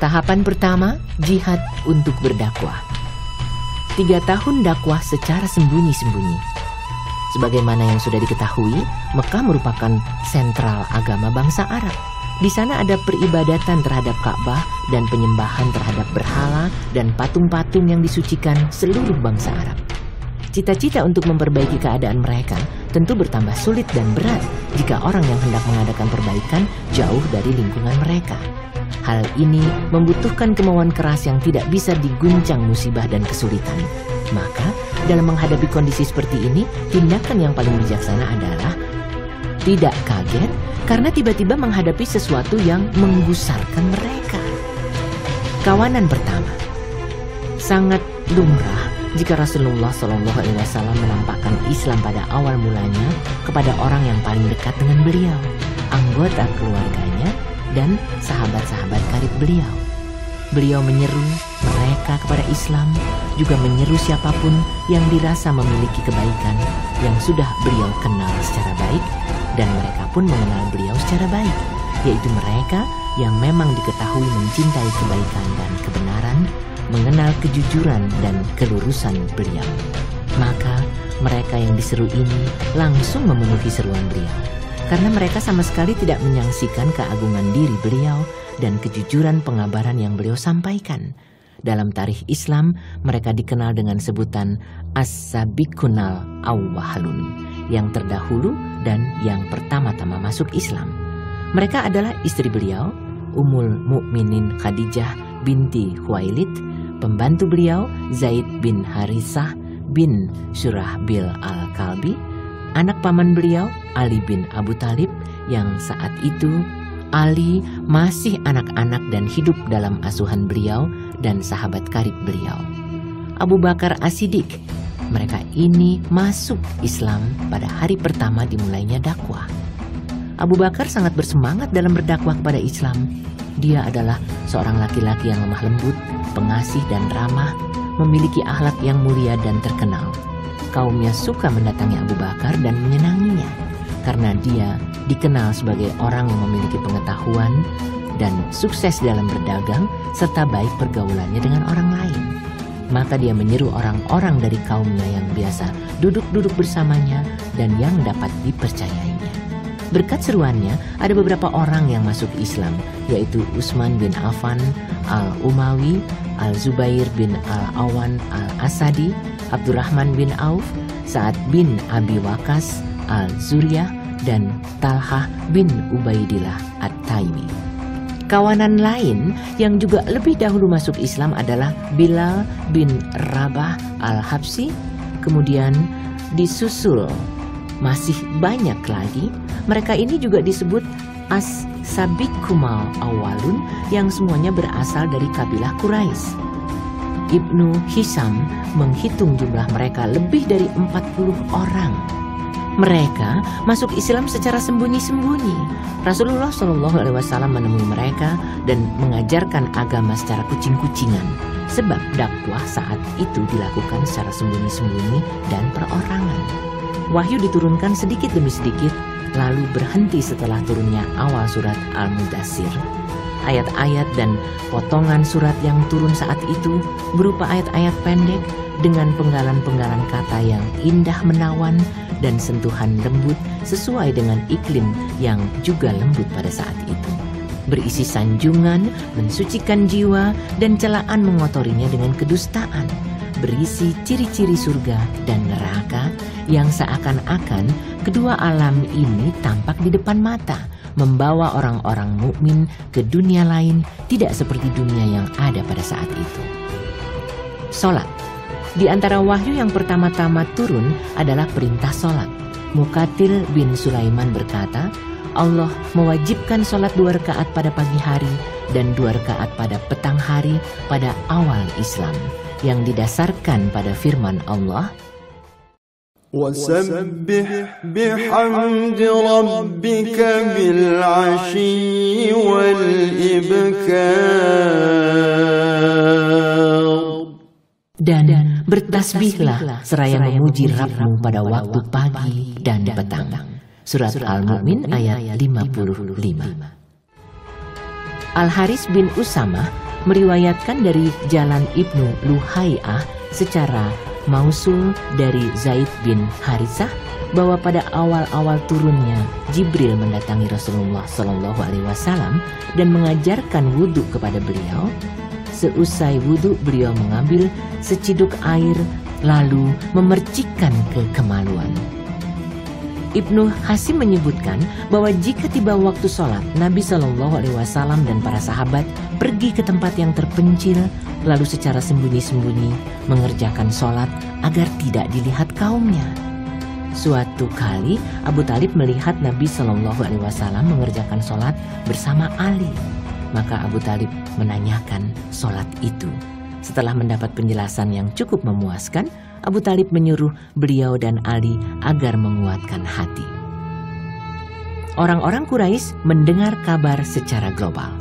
Tahapan pertama, jihad untuk berdakwah. 3 tahun dakwah secara sembunyi-sembunyi. Sebagaimana yang sudah diketahui, Mekah merupakan sentral agama bangsa Arab. Di sana ada peribadatan terhadap Ka'bah dan penyembahan terhadap berhala dan patung-patung yang disucikan seluruh bangsa Arab. Cita-cita untuk memperbaiki keadaan mereka tentu bertambah sulit dan berat jika orang yang hendak mengadakan perbaikan jauh dari lingkungan mereka. Hal ini membutuhkan kemauan keras yang tidak bisa diguncang musibah dan kesulitan. Maka, dalam menghadapi kondisi seperti ini, tindakan yang paling bijaksana adalah tidak kaget karena tiba-tiba menghadapi sesuatu yang menggusarkan mereka. Kawanan pertama, sangat lumrah jika Rasulullah SAW menampakkan Islam pada awal mulanya kepada orang yang paling dekat dengan beliau, anggota keluarganya, dan sahabat-sahabat karib beliau. Beliau menyeru mereka kepada Islam, juga menyeru siapapun yang dirasa memiliki kebaikan yang sudah beliau kenal secara baik, dan mereka pun mengenal beliau secara baik, yaitu mereka yang memang diketahui mencintai kebaikan dan kebenaran, mengenal kejujuran dan kelurusan beliau. Maka mereka yang diseru ini langsung memenuhi seruan beliau, karena mereka sama sekali tidak menyaksikan keagungan diri beliau dan kejujuran pengabaran yang beliau sampaikan. Dalam tarikh Islam, mereka dikenal dengan sebutan As-Sabiqunal Awwalun, yang terdahulu dan yang pertama-tama masuk Islam. Mereka adalah istri beliau, Ummul Mukminin Khadijah binti Khuwailid, pembantu beliau Zaid bin Harithah bin Surahbil Al-Kalbi, anak paman beliau Ali bin Abu Thalib yang saat itu Ali masih anak-anak dan hidup dalam asuhan beliau dan sahabat karib beliau. Abu Bakar As-Siddiq. Mereka ini masuk Islam pada hari pertama dimulainya dakwah. Abu Bakar sangat bersemangat dalam berdakwah kepada Islam. Dia adalah seorang laki-laki yang lemah lembut, pengasih dan ramah, memiliki akhlak yang mulia dan terkenal. Kaumnya suka mendatangi Abu Bakar dan menyenanginya, karena dia dikenal sebagai orang yang memiliki pengetahuan dan sukses dalam berdagang serta baik pergaulannya dengan orang lain. Maka dia menyeru orang-orang dari kaumnya yang biasa duduk-duduk bersamanya dan yang dapat dipercayainya. Berkat seruannya, ada beberapa orang yang masuk Islam, yaitu Utsman bin Affan Al-Umawi, Al-Zubair bin Al-Awan Al-Asadi, Abdurrahman bin Auf, Sa'ad bin Abi Waqqas Al-Zuriyah, dan Talhah bin Ubaidillah At-Taimi. Kawanan lain yang juga lebih dahulu masuk Islam adalah Bilal bin Rabah Al-Habsi, kemudian disusul masih banyak lagi. Mereka ini juga disebut As-Sabiqunal Awwalun yang semuanya berasal dari kabilah Quraisy. Ibnu Hisham menghitung jumlah mereka lebih dari 40 orang. Mereka masuk Islam secara sembunyi-sembunyi. Rasulullah SAW menemui mereka dan mengajarkan agama secara kucing-kucingan, sebab dakwah saat itu dilakukan secara sembunyi-sembunyi dan perorangan. Wahyu diturunkan sedikit demi sedikit, lalu berhenti setelah turunnya awal surat Al-Mudaththir. Ayat-ayat dan potongan surat yang turun saat itu berupa ayat-ayat pendek dengan penggalan-penggalan kata yang indah menawan dan sentuhan lembut sesuai dengan iklim yang juga lembut pada saat itu. Berisi sanjungan, mensucikan jiwa, dan celaan mengotorinya dengan kedustaan. Berisi ciri-ciri surga dan neraka yang seakan-akan kedua alam ini tampak di depan mata, membawa orang-orang mukmin ke dunia lain tidak seperti dunia yang ada pada saat itu. Salat. Di antara wahyu yang pertama-tama turun adalah perintah salat. Muqatil bin Sulaiman berkata, Allah mewajibkan salat 2 rakaat pada pagi hari dan 2 rakaat pada petang hari pada awal Islam, yang didasarkan pada firman Allah, وَسَبِّحْ بِحَمْدِ رَبِّكَ بِالْعَشِيِّ وَالْإِبْكَارِ. Dan bertasbihlah seraya memuji Rabbmu pada waktu pagi dan petang. Surat Al-Mu'min ayat 55. Al-Haris bin Usamah meriwayatkan dari jalan Ibnu Luhai'ah secara mausul dari Zaid bin Haritsah bahwa pada awal-awal turunnya Jibril mendatangi Rasulullah SAW dan mengajarkan wudhu kepada beliau. Seusai wudhu beliau mengambil seciduk air lalu memercikkan kekemaluan. Ibnu Hasim menyebutkan bahwa jika tiba waktu sholat, Nabi SAW dan para sahabat pergi ke tempat yang terpencil, lalu secara sembunyi-sembunyi mengerjakan sholat agar tidak dilihat kaumnya. Suatu kali Abu Talib melihat Nabi SAW mengerjakan sholat bersama Ali. Maka Abu Talib menanyakan sholat itu. Setelah mendapat penjelasan yang cukup memuaskan, Abu Talib menyuruh beliau dan Ali agar menguatkan hati. Orang-orang Quraisy mendengar kabar secara global.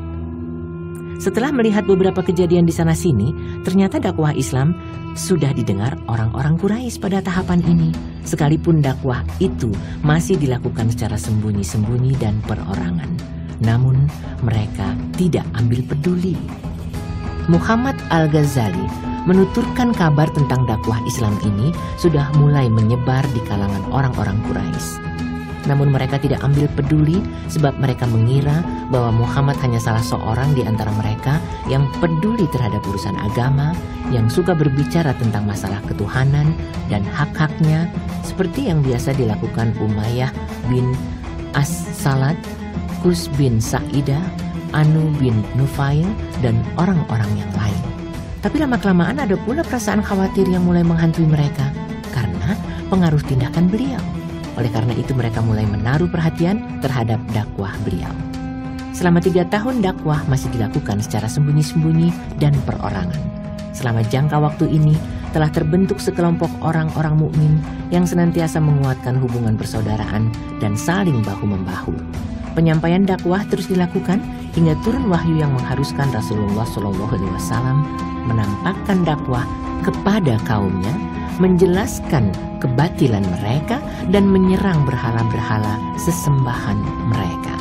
Setelah melihat beberapa kejadian di sana-sini, ternyata dakwah Islam sudah didengar orang-orang Quraisy pada tahapan ini. Sekalipun dakwah itu masih dilakukan secara sembunyi-sembunyi dan perorangan. Namun mereka tidak ambil peduli. Muhammad Al-Ghazali menuturkan kabar tentang dakwah Islam ini sudah mulai menyebar di kalangan orang-orang Quraisy. Namun mereka tidak ambil peduli sebab mereka mengira bahwa Muhammad hanya salah seorang di antara mereka yang peduli terhadap urusan agama, yang suka berbicara tentang masalah ketuhanan dan hak-haknya seperti yang biasa dilakukan Umayyah bin As-Salat, Qus bin Sa'idah, Anu bin Nufail, dan orang-orang yang lain. Tapi lama-kelamaan ada pula perasaan khawatir yang mulai menghantui mereka karena pengaruh tindakan beliau. Oleh karena itu mereka mulai menaruh perhatian terhadap dakwah beliau. Selama 3 tahun dakwah masih dilakukan secara sembunyi-sembunyi dan perorangan. Selama jangka waktu ini telah terbentuk sekelompok orang-orang mukmin yang senantiasa menguatkan hubungan persaudaraan dan saling bahu-membahu. Penyampaian dakwah terus dilakukan hingga turun wahyu yang mengharuskan Rasulullah SAW menampakkan dakwah kepada kaumnya, menjelaskan kebatilan mereka dan menyerang berhala-berhala sesembahan mereka.